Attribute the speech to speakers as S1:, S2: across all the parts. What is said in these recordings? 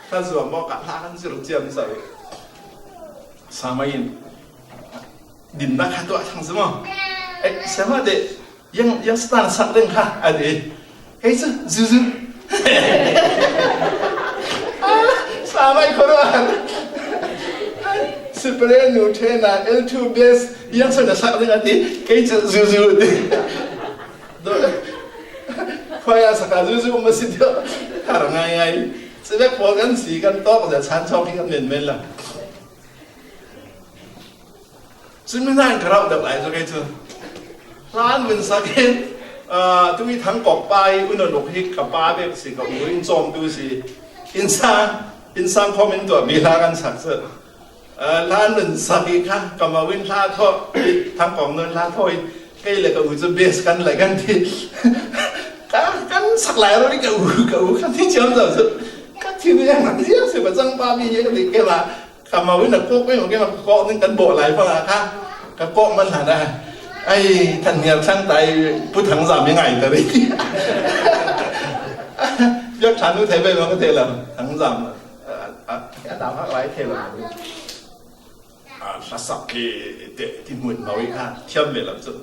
S1: ถ้าสวมบอกกับท่ากันสุดเจียมใส่สามัยดินนักตัวทั้งสมองเอ๊ะสมัยเด็กยังสตาร์สักเรื่องค่ะอะไรเฮ้ยซูสามัยคนว่าสเปรย์นูเทน่าL2 base ยังสนสักเรื่องอะไรเฮ้ยซูดิพอยาสักซูมาสิเดียวหาง่ายสเปคพอกันสีกันโต๊ะแต่ฉันชอบกินกันเหม็นๆล่ะซึ่งไม่น่าเราเด็กหลายสักทีร้านวินสักทีทุกที่ทั้งกบไปอุณหภูมิกับป้าแบบสิกับอุ้ยจอมดูสิอินซังคอมเมนต์ตัวมีร้านสักเสือร้านวินสักทีค่ะกับมาวินท่าทอทั้งกองเงินท่าทอยใกล้เลยกับอุ้ยจะเบสกันอะไรกันที่กันสักหลายเราได้กับอุ้ยกันที่เชื่อมต่อสุดกันที่นี่ยังที่ยังสิบจังป้ามีเยอะเลยแกมากับมาวินนักโก้ไม่ของแกมาเกาะนึงกันโบหลายเพราะอะไรค่ะกับเกาะมันหาได้ไอ้ท่านเนี่ยช่างใจพูดถังสามยังไงแต่ดิยกฉันนู้เทไปมันก็เทแล้วถังสามแค่ดาวพักไว้เทแล้วสักกี่เด็กที่มุ่นเอาไว้ค่ะเชื่อมเลยแล้วจุด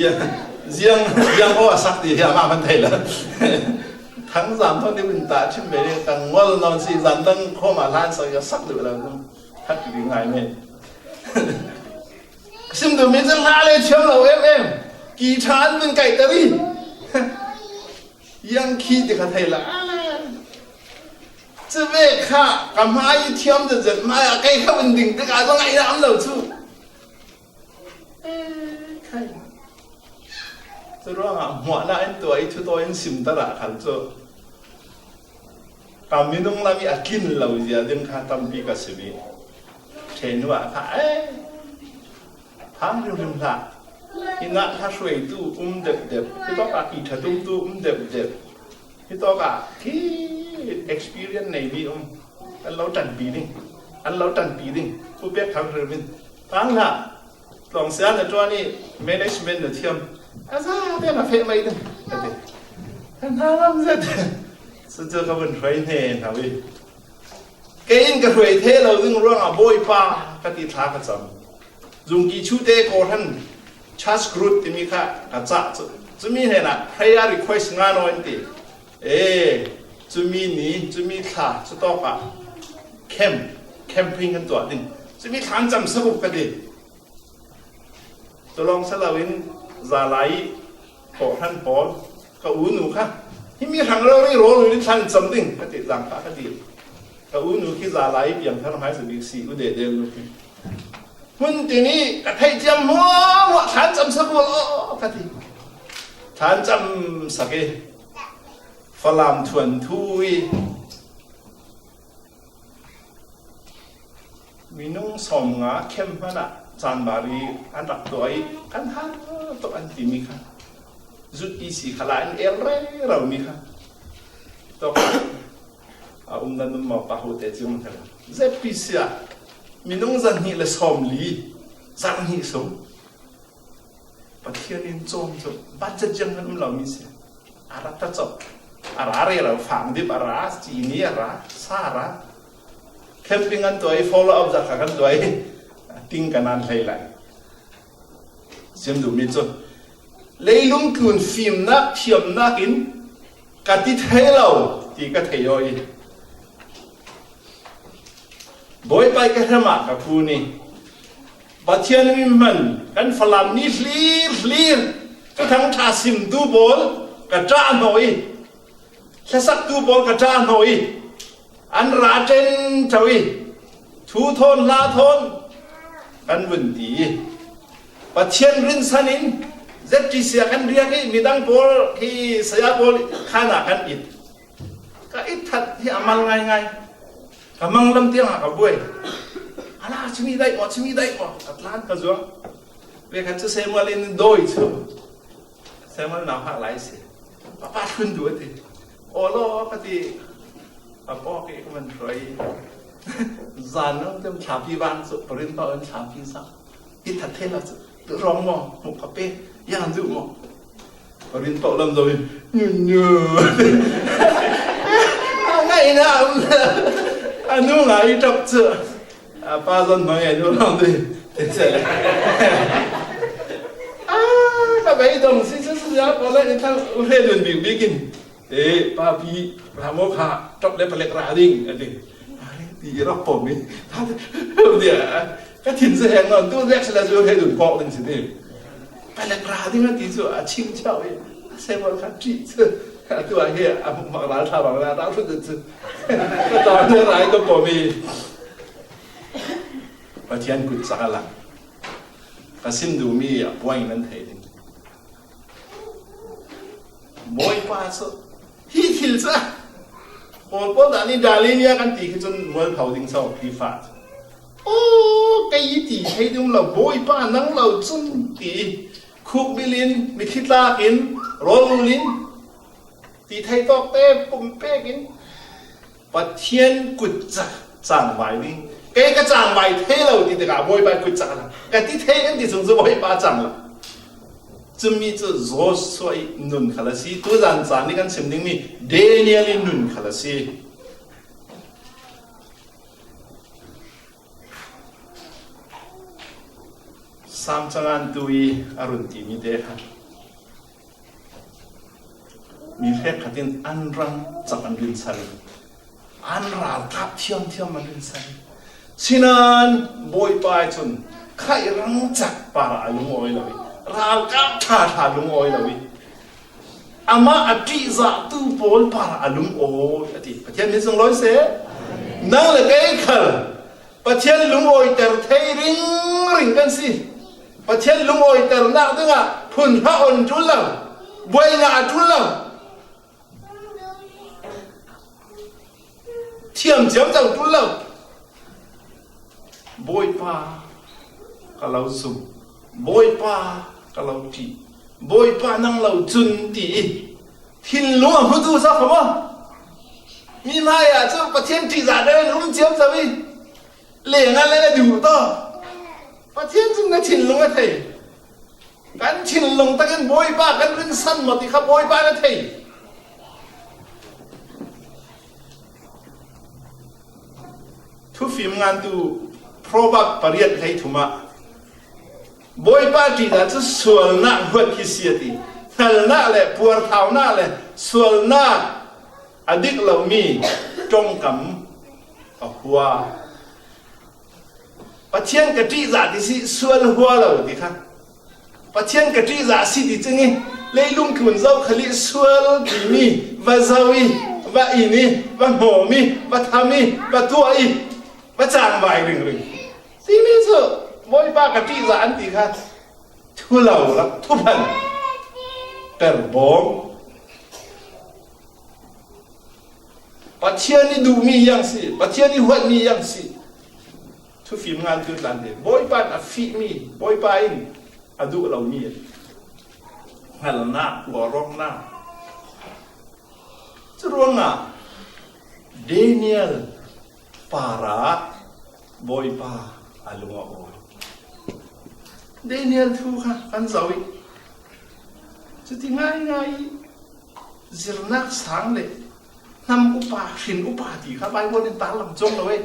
S1: ยังโอ้สักทีที่มาพันเทแล้วถังสามท่อนที่มันตาชิมไปเลยกันว่านอนสีสันตั้งข้อมาล้านสักหรือแล้วทักยังไงไม่ซึ่งตัวมีจังหวะเลยเชื่อเรากี่ชั้นเป็นไก่ตะลียังคิดจะขัดให้ละจะเวกค่ะกับมาอีเทียมจะมาไก่ข้ามันดิ่งแต่การว่าไงนะอันเราชูใครจะรู้ว่าหัวหน้าตัวไอ้ทุกตัวยังสิมตระขันโจกามินงลามีอากินเราจะดึงข้าตั้มปีกัสบีเชนว่าค่ะพังเรื่องละที่นั่นถ้าช่วยตู้เด็บที่ต้องการที่ถัดตู้เด็บที่ต้องการที่ experience ในนี้อันเราตันปีนึงผู้เบี้ยทางเรื่องพังละลองเสียในตัวนี้ management เทียมอาซาเดี๋ยวมาเฟะไม่ได้ท่านทำอะไรสุดท้ายก็เป็นไฟเทนครับวิเกณฑ์ก็ช่วยเทเราดึงเรื่องบ่อยป้าก็ติดทางกันจำจุงกีชูเตโกทันชัสกรุดที่มีค่ะกระจัดจะมีเห็นนะ prayer request งานโน้นตีจะมีนี้จะมีค่ะจะต้องกับแคมปิ้งกันตัวหนึ่งจะมีทางจำสกุลกันดีจะลองสลับวินซาไลโกทันปอนกับอูนูค่ะที่มีทางเราไม่รู้หรือทางจำดิ่งกันดีจังค่ะกันดีกับอูนูที่ซาไลเพียงท่านหมายสุดสีอุเดเดลลูกหุ่นที่นี่กระไทยจำหัวฐานจำสักวันกระทิฐานจำสักฝรั่งทวนทุยมีนุ่งสมงาเข้มมันอะจานบารีอันรักตัวไอ้กันหาตัวอันที่มีค่ะจุดอีสีขลายเอลเร่เรามีค่ะตัวนั้นนุ่มมาปะหัวเตจิมันเถอะเจ็บปีเสียมีน้องจันนี่เลยสมลีจันนี่สมปะเทียนินจอมบัดจะจังนั้นเรามีเสียอารัตจบอาราเรเราฟังดิบอาราจีนี่อาราซาราแคมปิ้งกันตัวไอ้ follow up จากกันตัวไอ้ติ้งกันนั่นเลยเสียมดูมิจฉาเลยลุงคุณฟิล์มนักเทียมนักอินกัดที่เทเราที่กัดเทยอยบ่อยไปกันทำไมกับผู้นี้บัดเชียนมีมันกันฝรั่งนี่ลีก็ทั้งชาซิมดูบอลกระจานหน่อยแค่สักดูบอลกระจานหน่อยอันราเจนเจ้าอีทูทนลาทนกันวันดีบัดเชียนรินสันินเจ็ดจีเสียกันเรียกมีดังบอลที่เสียบอลขานากันอิดก็อิดทัดที่อามันไงกำลังลำเตียงกับบุ้ยอะไรชิมีได้หมดอัตลานก็จ้วงเวกันจะเซมัวเล่นโดยชั่วเซมัวหนาวหักไหลเสียป้าขึ้นดูดิโอ้โหปฏิป้าพ่อเกี่ยมันรวยจานน้องเต็มชาพีบ้านสุดปริญญาชาพีสักอิทัดเทละสุดร้องมอหมุกกระเป้ยังดูมอปริญญาลำโดยเนื้อไงนะ nu ngai top chu pa zon noi ai du long đi thế sẽ các bạn đồng xin giá có lẽ ta uhe đồn biểu bikin để ba bi làm mốc hạ top lên phải ra đi thì nó bổn đi thì cái thìn sẽ hẹn ngon tôi sẽ là uhe đồn cọ lên gì phải ra đi nó tí rồi chim chào ấy xem vào khán trị chứ tôi anh kia mặc lá thà bằng lá đá phun chứ cái tao nữa lại có bổn đi và thiên cụt sao là cái sim đủ mi à bôi nên thấy đi bôi pa số hít hít ra còn có đã đi đà lên nha cái tí cái chân mới thầu đình sau phi phạt ô cái gì tí thấy đúng là bôi pa nắng lâu chân tí khúc bi lên bị khít la kín rồi lên tí thấy tóc tép bụng pe kín và thiên cụt chẳng vài đi cái chẳng vài thế lâu thì cả bôi pa cụt chẳng là cái tí thế cái tí chúng tôi bôi pa chẳng là chúng mi cho rồi xoay nun khá là gì tôi dàn dàn đi cái xem tiếng mi Daniel nun khá là gì sam chẳng an tui arun ti mi thế ha mi phép khát tin an răng chẳng an luyện sari an ra cáp thiam thiam an luyện sari xin an bôi pa chun khai răng chắc para alung oi rồi rào cáp thà thà lung oi là vì ama ati za tu pol para alung oi ati pathian min sung loi se nang le cái khal pathian lung oi ter thei ring ring kan si pathian lung oi ter na tu nga phun ha on chul lam boi nga chul lam thiam chiam chang chul lam boi pa kalau sum boi pa kalau ti boi pa nang lau chun ti hin lu hu tu sa phama mi mai à chu pathian ti za de lum chiam sa vi le nga le du to pathian chung na chin lung a thei kan chin lung ta kan boi pa kan rin san ma ti kha boi pa na thei thu phim ngan tu probab pariat thei thuma bôi ba chỉ là chút xuân na vượt khi xia thì thằng na lệ buồn thảo na lệ xuân na adik lâu mi trong cắm ở hoa và thiên cái trí giả thì si xuân hoa lâu thì khác và thiên cái trí giả si thì chừng ấy lấy lung cuốn dâu khali xuân thì mi và dâu y và ini và hổ mi và tham mi và tua y và chàng vài rừng rừng thì bây giờ bôi ba cái trí giả anh thì khác thu lầu lắm thu phần ter bom bắt thiên đi đủ mi yang si bắt thiên đi huấn mi yang si thu phim ngan tu lan de bôi ba à phi mi bôi ba in à đủ lầu mi hal na gò rong na chứ ruang à Daniel para bôi ba alunga o Daniel thu ha kan zawi chu ti ngai ngai zirnak sang le nam upa shin upa ti kha bai bon ta lam chong lo we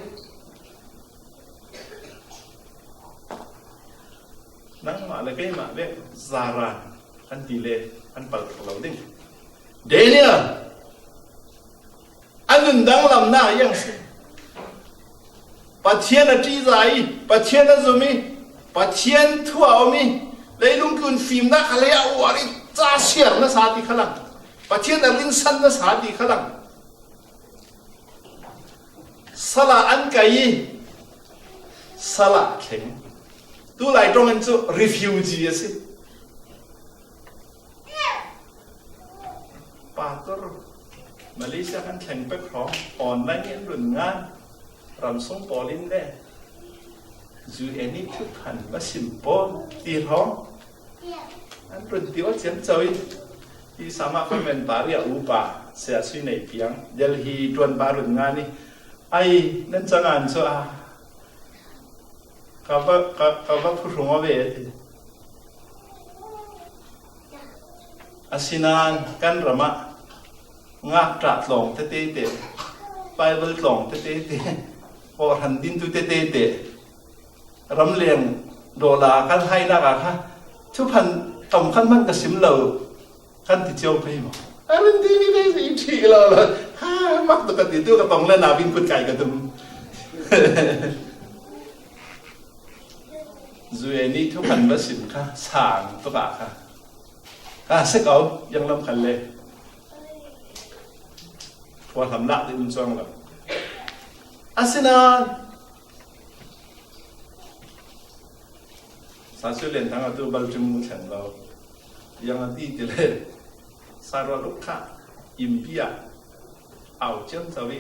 S1: nang ma le ke ma le zara kan ti le kan pal lo ding Daniel anun dang lam na yang se pathian a tri zai pathian a zumi pathian thua mi lấy lung kun phim na khale a wari cha siar na sa ti khalang pathian a rin san na sa ti khalang sala an kai sala theng tu lai trong an chu refugee ase pator Malaysia kan theng pe khrom online en run ngan ram song polin de dù any chút hẳn và simple thì không anh run tiêu chém chơi thì sao mà phải mình bảo là upa sẽ suy này tiếng Delhi tuần ba run ngan đi ai nên chẳng hạn cho à các bác phụ sống về thì asinan kan rama ngak trả lòng thế Bible lòng thế พอทันดินตุเตเตเตรำเลียงโดลากันให้นักอะค่ะทุกพันต่ำขั้นมันกระสิมเราขั้นติดเจียวไปหมดอันนี้นี่ได้สิทีเราละฮ่ามักตกติดตัวกระตองเล่นนาวินกุดไก่กระตุ้มจุยนี่ทุกพันมาสิมค่ะสางตัวกะค่ะเสกเอายังลำคันเลยพอทำละที่มันช่วงแบบอาศินาสาสุเรียนทางตัวบาลจมูกฉันเรายังที่เจริญสารลุกขะอิมพิยาเอาเจ้าสวี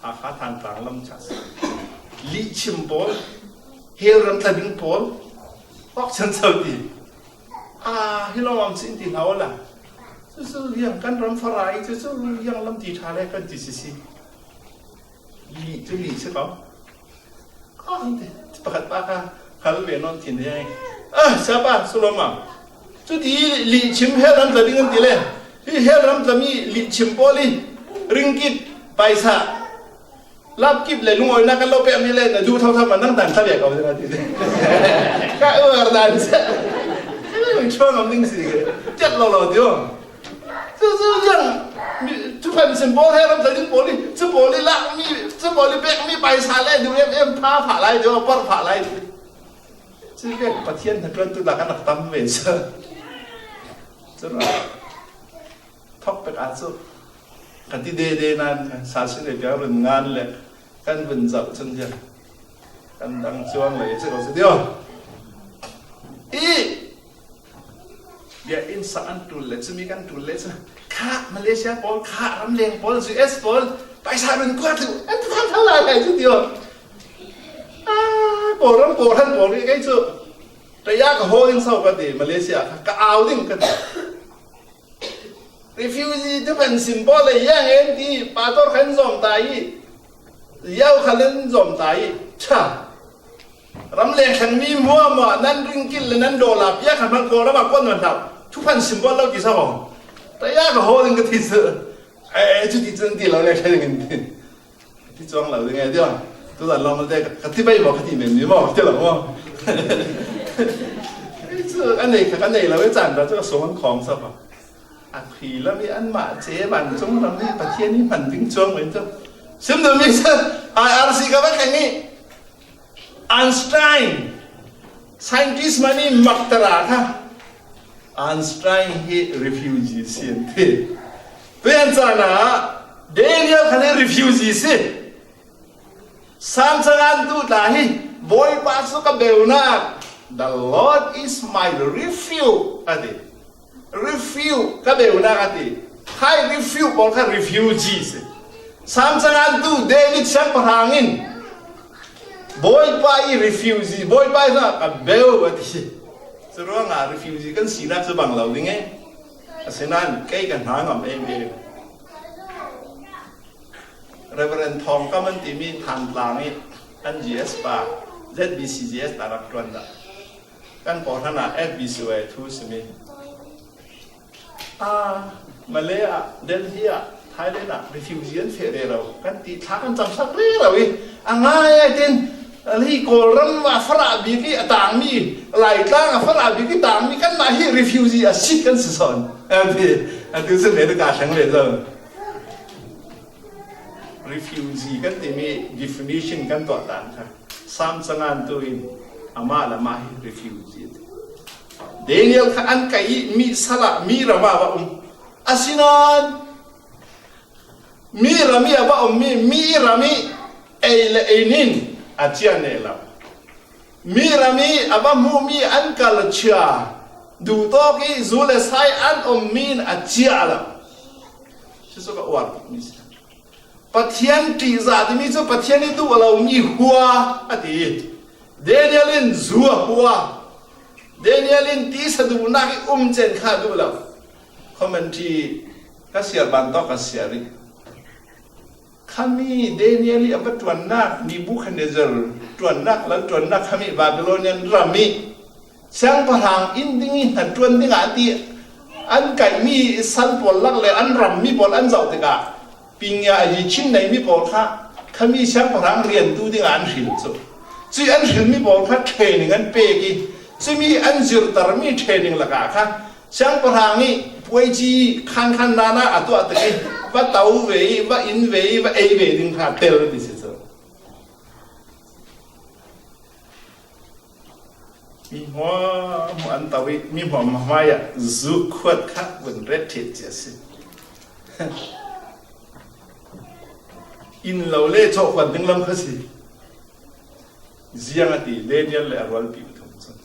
S1: อาคาทางกลางลำชัสลิชิมบอลเฮรันทบิงบอลพอกฉันสวีฮิโลมัมสินติลาวละจู่ๆยังกันรำฟรายจู่ๆยังลำตีทาเลกันจิสิลีจะลีใช่ปะก็นี่ประกาศปากาขันเวนอนถิ่นยังsiapa Sulaiman tu di li chim heram tadi kan tile heram tami li chim poli ringgit paisa lap kip le lungoi nak kalau pe amile na du thau thau manang dan sabe kau tadi tile ka dan sa ini chuan am ning si ke jet lo dio tu yang tu kan simbol heram tadi poli tu poli lak mi tu poli pe mi paisa le du em pha lai dio par pha laiซึ่งเรื่องประเทศถ้าเกิดตัวหลักกันหนักตั้มเวชจะรอท็อปเป็นอาชีพกันที่เดนั่นสาธิตเลยก็เป็นงานเลยกันเป็นจับจนเดียวกันดังช่วงเลยจะเอาสิเดียวเดี๋ยวอินสันตุลเลยจะมีกันตุลเลยจะข้ามาเลเซียบอลข้ารำเลียงบอลยูเอสบอลไปสายเป็นกว่าถึงทำเท่าไหร่เลยทีเดียวโปรท่านโปรนี่ไงจู่แต่ยากกับโฮยิงเศร้ากันดีมาเลเซียก็เอาดิ้งกันรีฟิวจีที่เป็นสิมบอลเลยยังเองที่ปาโต้ขันจอมตายยาวขันจอมตายช่ารำเลียงขันมีมัวนั่นริงกินเลยนั่นโดลับยากขันมันโกแล้วมาก้นมันดับทุกพันสิมบอลเรากี่สมองแต่ยากกับโฮยิงกันที่สุดจุดที่จริงที่เราเรียกกันที่จ้องเราเป็นไงเดียวตัวนั้นเราไม่ได้กันที่ไม่บอกกันที่เหม็นนี่บอกที่หลังว่าอันนี้เราไม่จันเราจะส่งของซะป่ะอักขีแล้วมีอันมาเจ๊บันจงเราเนี่ยประเทศนี้มันถึงช่วงเหมือนจะซึ่งเดี๋ยวมีซะIRC ก็ว่าแค่นี้อันสไตน์ scientist มันนี่มักตราค่ะอันสไตน์ให้ refugee เสียนเทเป็นจานะเดนิเอลคันนี้ refugee สิSamsangan tu tahi boy pasuk ke beuna the Lord is my refuge ati refuge ke beuna ati hai refuge bol ka refugees Samsangan tu David sang perangin boy pai refugee boy pai na ke beu ati seruang ah refugee kan sinak sebang lau dinge asenan kai kan hangam em Reverend Tom ก็มันที่มีทางกลางนี่อัน GS ป่า ZBCGS ตาลักตวนละกันปอธนา FBCY ทูสมิมาเลยเดนที่ไทยเลยนะ refugee เฟรเรากันตีทักกันจำสักเรื่องเราอีง่ายไอ้เด่นที่โกลรัมว่าฝรั่งบีกี้ต่างมีหลายต่างฝรั่งบีกี้ต่างมีกันมาที่ refugee ชิดกันสุดสอนอันที่ซึ่งในตัวการทั้งเลยจ้ะrefugee กันที่มี definition กันตัวต่างค่ะซ้ำสังานตัวอินอามาละมา refugee เดนิเอลค่ะอันไก่มีสละมีระมาว่าอาศินานมีระมีว่ามีระมีเอเลเอนินอาเจียนเอลามีระมีว่ามูมีอันกัลเชียดูโต๊ะกี้จูเลสไซอันมีนอาเจียละชื่อสุกอวดมิสปะเทียนตีซาที่มีจุปะเทียนนี่ตัวเรามีหัวอดีเดนิเอลินซัวหัวเดนิเอลินตีสะดูนักเจนข้าดูแล้วคอมเมนต์ก็เสียบันตอกก็เสียริขามีเดนิเอลิอันเป็นตัวนักนิบุคันเนเซอร์ตัวนักแล้วตัวนักขามีบาบิโลเนียนรามีเสียงพลังอินดิ้งหัดตัวดิ้งอาตีอันไก่มีสันปอลลักเลยอันรำมีปอลอันเจ้าติกาปิงยาจีชินในมีปอลค่ะ ขมีช่างพลังเรียนดูที่งานหินสุดจีอันหินมีบอกพัดเทรนนิ่งอันเปกีจีมีอันจิรตรมีเทรนนิ่งละกะค่ะช่างพลังนี่ป่วยจีคันนานาอัตัวอัตกิว่าเต้าเวยว่าอินเวยว่าเอเวดิ่งค่ะเตลดิสิสุดมีหัวอันตวิมีหัวมาไว้อะซุกขวดค่ะบนเรดเทจเจสิอินเราเล่โชควันดึงลำข้าสิเสียงอดีเล่นยันเลยอรวลปีอุทมสัน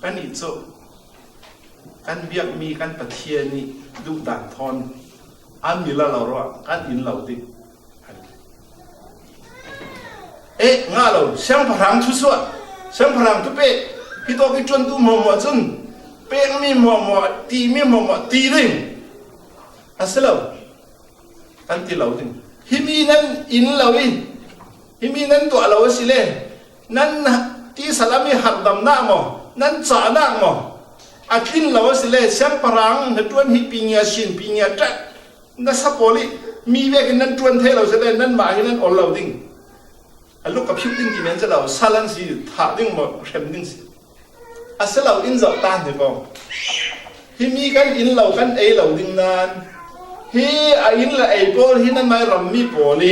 S1: กันอีโชกันเบียกมีกันปะเทียนี่ดูด่านทอนมีละเราว่ากันอินเราดิง่าเราช่างพลังทุสวดช่างพลังทุเป๊ะพี่ตัวพี่จวนตู้หมอจนเป๊ะมีหมอตีมีหมอตีเลยเสร็จแล้วกันตีเราดิฮิมีนั้นอินเราอิฮิมีนั้นตัวเราสิเลยนั้นที่สลามีหักดำหน้าหมอนั้นจ่าหน้าหมอกินเราสิเลยช่างพลังเหตุวันฮิปิญญาชินปิญญาจัดนั่นสับปอลิมีเวกินนั้นจวนเทเราสิเลยนั้นหมายนั้นอเราดิ้งลูกกับพิวดิ้งที่มันจะเราซาลันสิถ่าดิ้งหมดเข็มดิ้งสิเสร็จเราอินจะตานเถอะบองฮิมีกันอินเรากันเราดิ้งนั้นฮิอินละไอโบฮินั่นไม่รำมีโปลี